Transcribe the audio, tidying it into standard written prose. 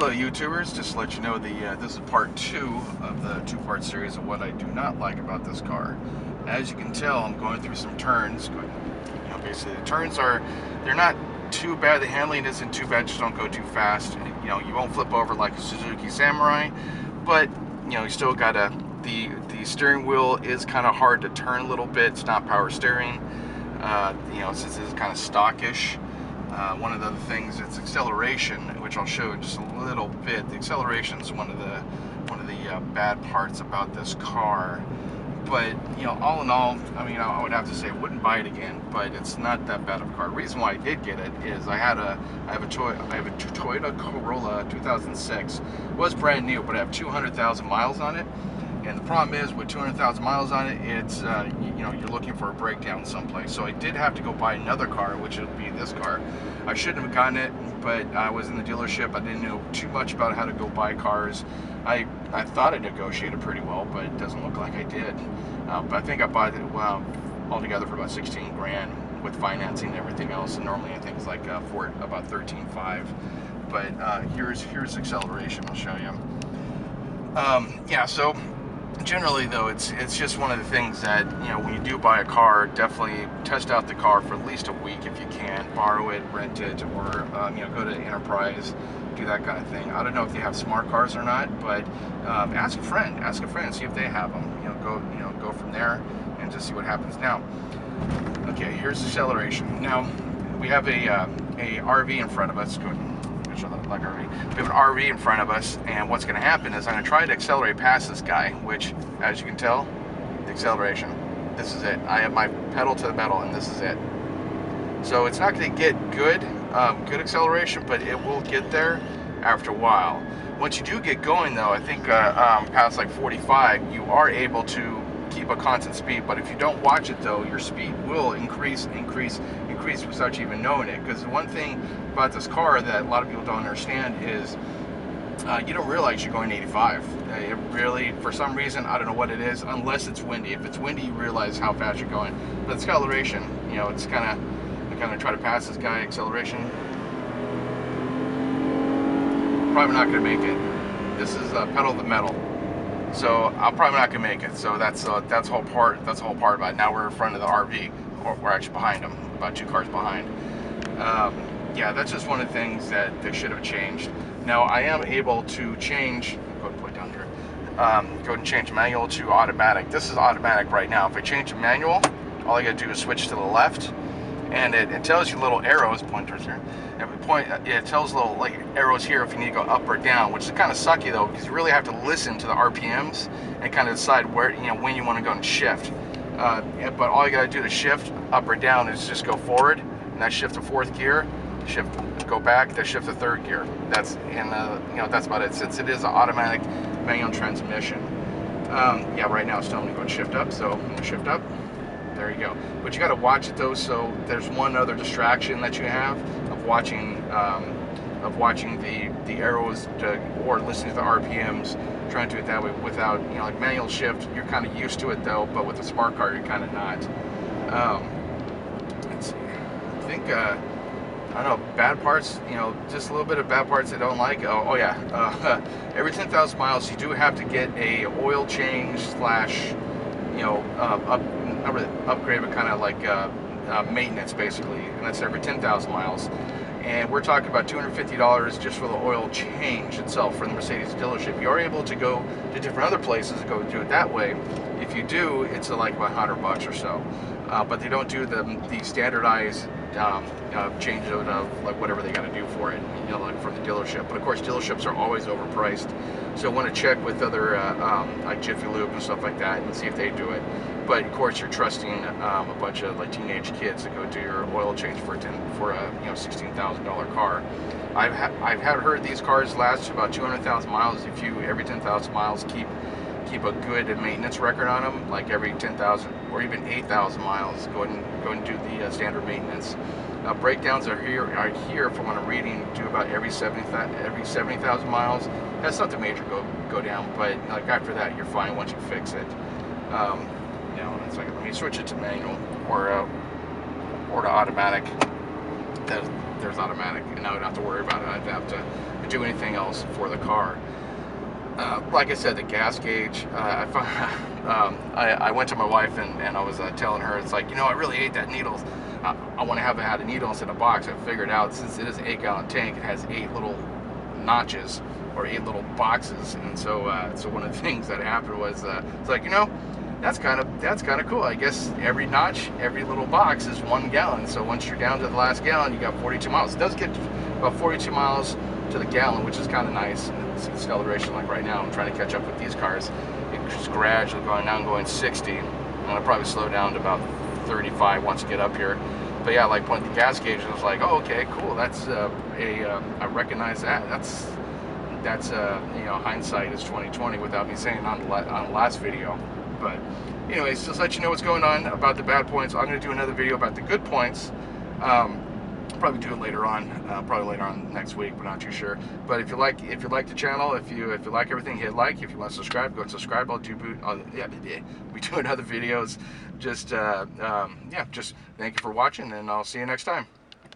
Hello YouTubers, just to let you know this is part 2 of the two-part series of what I do not like about this car. As you can tell, I'm going through some turns. Basically the turns they're not too bad, the handling isn't too bad, just don't go too fast. You won't flip over like a Suzuki Samurai, but you still gotta, the steering wheel is kind of hard to turn a little bit. It's not power steering, since it's kind of stockish. One of the other things, it's acceleration, which I'll show in just a little bit. The acceleration is one of the bad parts about this car. But all in all, I would have to say I wouldn't buy it again. But it's not that bad of a car. The reason why I did get it is I have a Toyota Corolla 2006. It was brand new, but I have 200,000 miles on it. And the problem is, with 200,000 miles on it, it's you're looking for a breakdown someplace. So I did have to go buy another car, which would be this car. I shouldn't have gotten it, but I was in the dealership. I didn't know too much about how to go buy cars. I thought I negotiated pretty well, but it doesn't look like I did. But I think I bought it altogether for about 16 grand with financing and everything else. And normally I think it's like for about 13.5. But here's acceleration. I'll show you. Yeah. So. Generally though, it's just one of the things that, when you do buy a car, definitely test out the car for at least a week if you can. Borrow it, rent it, or go to Enterprise, do that kind of thing. I don't know if you have smart cars or not, but ask a friend, see if they have them. Go from there and just see what happens. Now, okay, here's acceleration. Now we have a RV in front of us. Like RV. We have an RV in front of us, and what's going to happen is I'm going to try to accelerate past this guy, which, as you can tell, the acceleration, this is it. I have my pedal to the metal, and this is it. So it's not going to get good acceleration, but it will get there after a while. Once you do get going, though, I think past like 45, you are able to keep a constant speed, but if you don't watch it though, your speed will increase without you even knowing it. Because one thing about this car that a lot of people don't understand is you don't realize you're going 85. It really, for some reason, I don't know what it is, unless it's windy. If it's windy, you realize how fast you're going. But acceleration, it's kind of try to pass this guy. Acceleration, probably not going to make it. This is pedal to the metal. So I'm probably not gonna make it. So that's the whole part. That's the whole part about it. Now we're in front of the RV, or we're actually behind them, about 2 cars behind. Yeah, that's just one of the things that they should have changed. Now I am able to change. Go ahead and put it down here. Go ahead and change manual to automatic. This is automatic right now. If I change to manual, all I gotta do is switch to the left, and it tells you little arrows, pointers here. It tells little like arrows here if you need to go up or down, which is kind of sucky though, because you really have to listen to the RPMs and kind of decide where when you want to go and shift. But all you got to do to shift up or down is just go forward, and that shift to 4th gear, shift, go back, that shift to 3rd gear. That's that's about it. Since it is an automatic manual transmission. Yeah, right now it's telling me to go and shift up, so I'm gonna shift up. There you go. But you got to watch it though. So there's one other distraction that you have of watching the arrows or listening to the RPMs. Trying to do it that way without like manual shift. You're kind of used to it though, but with a smart car you're kind of not. Let's see. I think I don't know, bad parts. Just a little bit of bad parts I don't like. Oh yeah. Every 10,000 miles you do have to get a oil change slash upgrade, but kind of like maintenance basically, and that's every 10,000 miles. And we're talking about $250 just for the oil change itself for the Mercedes dealership. You are able to go to different other places to go do it that way. If you do, it's like about $100 or so. But they don't do the standardized change of like whatever they got to do for it, like from the dealership. But of course, dealerships are always overpriced, so I want to check with other like Jiffy Lube and stuff like that and see if they do it. But of course, you're trusting a bunch of like teenage kids to go do your oil change for a $16,000 car. I've heard these cars last about 200,000 miles if you every 10,000 miles keep a good maintenance record on them, like every 10,000 or even 8,000 miles, go and do the standard maintenance. Breakdowns are here from what I'm reading, do about every 70,000 miles. That's not the major go down, but like after that you're fine once you fix it. It's like, let me switch it to manual or to automatic. There's automatic, and I don't have to worry about it. I have to do anything else for the car. Like I said, the gas gauge, I went to my wife and I was telling her, it's like, you know, I really hate that needle. I want to have it had a needle instead of a box. I figured out, since it is an 8-gallon tank, it has 8 little notches or 8 little boxes, and so one of the things that happened was it's like, you know, that's kind of cool. I guess every notch, every little box is 1 gallon. So once you're down to the last gallon, you got 42 miles. It does get about 42 miles to the gallon, which is kind of nice. And it's acceleration, like right now, I'm trying to catch up with these cars. It's gradually going down, going 60. I'm gonna probably slow down to about 35 once you get up here. But yeah, like pointing the gas gauge, I was like, oh, okay, cool. That's I recognize that. That's you know, hindsight is 2020 without me saying on the last video. But anyways, just let you know what's going on about the bad points. I'm going to do another video about the good points. Probably do it later on, probably later on next week, but not too sure. But if you like the channel, if you like everything, hit like. If you want to subscribe, go and subscribe. I'll be doing other videos. Just yeah, just thank you for watching, and I'll see you next time.